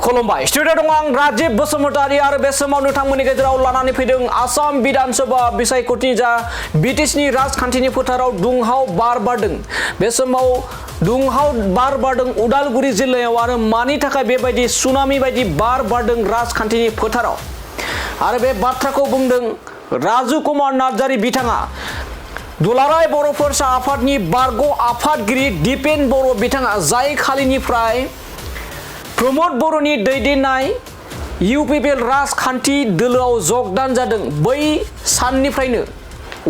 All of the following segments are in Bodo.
खुलुमबाय स्टुडिअ दं आं राजीव बसुमतारी आरो बे समाव नोंथांमोननि गेजेराव लानानै फैदों आसाम विधानसभा बिसायख'थि जा बिटिसिनि राजखान्थिनि फोथाराव दुंहाव बार बारदों। बे समाव दुंहाव बार बारदों उदालगुरि जिल्लायाव आरो मानि थाखाय बेबायदि सुनामि बायदि बार बारदों राजखान्थिनि फोथाराव आरो बे बाथ्राखौ बुंदों राजु कुमार नार्जारी बिथाङा। दुलाराय बर' फरायसा आफादनि बारग' आफादगिरि दिपेन बर' बिथाङा जाय खालिनिफ्राय प्रमद बर'नि दैदेननाय इउपिपिएल राजखान्थि दोलोआव जगदान जादों बै साननिफ्रायनो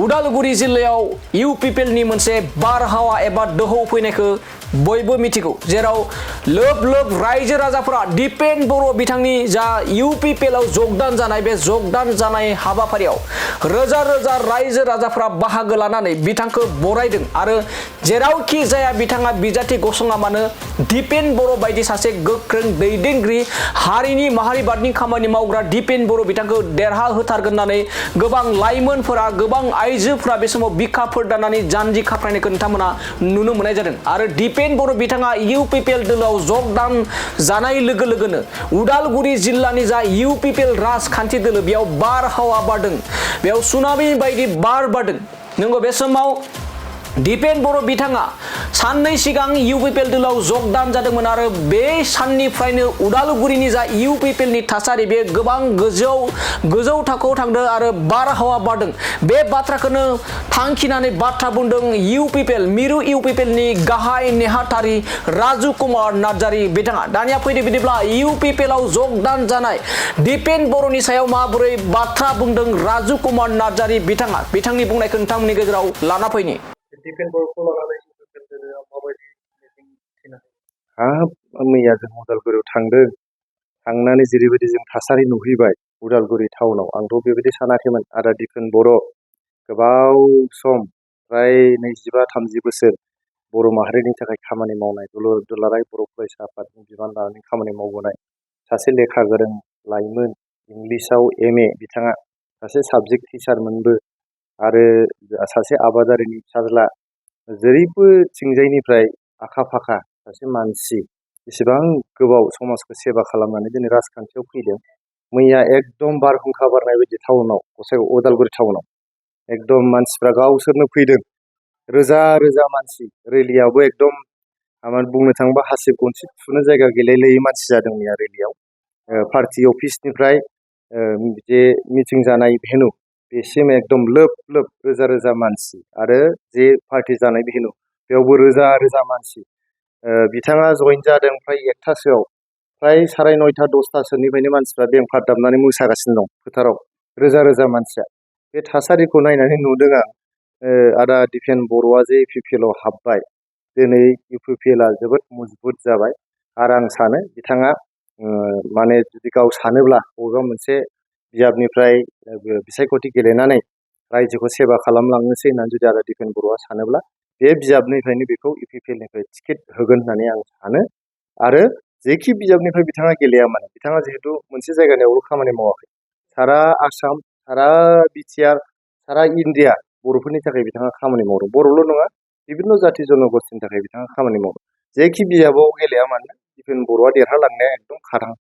उदालगुरि जिल्लायाव इउपिपिएलनि मोनसे बारहावा एबा दोहौ फैनायखौ बयबो मिथिगौ, जेराव लोब लोब रायजो राजाफोरा दिपेन बर' बिथांनि जा इउपिपिएलआव जगदान जानाय बे जगदान जानाय हाबाफारियाव रोजा रोजा रायजो राजाफोरा बाहागो लानानै बिथांखौ बरायदों आरो जेरावखि जाया बिथाङा बिजाथि गसङा मानो दिपेन बर' बायदि सासे गोख्रों दैदेनगिरि हारिनि माहारिबादनि खामानि मावग्रा दिपेन बर' बिथांखौ देरहा होथारगोन होननानै गोबां लाइमोनफोरा गोबां आइजोफोरा बे समाव बिखाफोर दानानै जानजि खाफ्रायनायखौ नोंथांमोना नुनो मोननाय जादों आरो दिपेन बर' बिथाङा इउपिपिएल दोलोआव जगदान जानाय लोगो लोगोनो उदालगुरि जिल्लानि जा इउपिपिएल राजखान्थि दोलो बेयाव बारहावा बारदों, बेयाव सुनामि बायदि बार बारदों। नंगौ, बे समाव दिपेन बर' बिथाङा साननै सिगां इउपिपिएल दोलोआव जगदान जादोंमोन आरो बे साननिफ्रायनो उदालगुरिनि जा इउपिपिएलनि थासारि बे गोबां गोजौ थाखोआव थांदों आरो बारहावा बारदों। बे बाथ्राखौनो थांखिनानै बाथ्रा बुंदों इउपिपिएल मिरु इउपिपिएलनि गाहाय नेहाथारि राजु कुमार नार्जारी बिथाङा। दानिया फैदो बिदिब्ला इउपिपिएलआव जगदान जानाय दिपेन बर'नि सायाव माबोरै बाथ्रा बुंदों राजु कुमार नार्जारी बिथाङा, बिथांनि बुंनायखौ नोंथांमोननि गेजेराव लाना फैनि। मैया जों उदालगुरियाव थांदों, थांनानै जेरैबायदि जों थासारि नुहैबाय उदालगुरि टाउनाव, आंथ' बेबायदि सानाखैमोन। आदा दिपेन बर' गोबाव सम फ्राय 25-30 बोसोर बर' माहारिनि थाखाय खामानि मावनाय, दुलाराय बर' फरायसा आफादनि बिबान लानानै खामानि मावबोनाय सासे लेखा गोरों लाइमोन, इंलिसाव MA बिथाङा सासे साबजेक्ट टिचारमोनबो आरो सासे आबादारिनि फिसाज्ला, जेरैबो थिंजायनिफ्राय आखा फाखा सासे मानसि, बेसेबां गोबाव समाजखौ सेबा खालामनानै दिनै राजखान्थियाव फैदों। मैया एकदम बारहुंखा बारनाय बायदि टाउनाव उदालगुरि टाउनाव एकदम मानसिफ्रा गावसोरनो फैदों, रोजा रोजा मानसि। रेलियावबो एकदम बुंनो थाङोबा हासिब गनसि थुनो जायगा गैलायलायै मानसि जादों मैया रेलियाव। पार्टि अफिसनिफ्राय जे मिटिं जानाय भेनु बेसिम एकदम लोब लोब रोजा रोजा मानसि आरो जे पार्टि जानाय भेनु बेयावबो रोजा रोजा मानसि। बिथाङा जइन जादों फ्राय 1थासोआव, फ्राय 9:30 10थासोनिफ्रायनो मानसिफ्रा बेंफार दामनानै मोसागासिनो दं फोथाराव, रोजा रोजा मानसिया। बे थासारिखौ नायनानै नुदों आं आदा दिपेन बर'आ जे इउपिपिएलआव हाबबाय, दिनै इउपिपिएलआ जोबोद मजबुत जाबाय आरो आं सानो बिथाङा माने जुदि गाव सानोब्ला बबेबा मोनसे बिजाबनिफ्राय बिसायख'थि गेलेनानै रायजोखौ सेबा खालामलांनोसै होननानै जुदि आदा दिपेन बर'आ सानोब्ला बे बिजाबनिफ्रायनो बेखौ इउपिपिएलनिफ्राय टिकेट होगोन होननानै आं सानो। आरो जेखि बिजाबनिफ्राय बिथाङा गेलेया मानो, बिथाङा जिहेतु मोनसे जायगानियावल' खामानि मावाखै, सारा आसाम, सारा बिटिआर, सारा इन्डिया बर'फोरनि थाखाय बिथाङा खामानि मावदों। बर'ल' नङा, बिभिन्न जाथि जन'गस्थिनि थाखाय बिथाङा खामानि मावदों। जेखि बिजाबाव गेलेया मानो दिपेन बर'आ देरहालांनाया एकदम खाथां।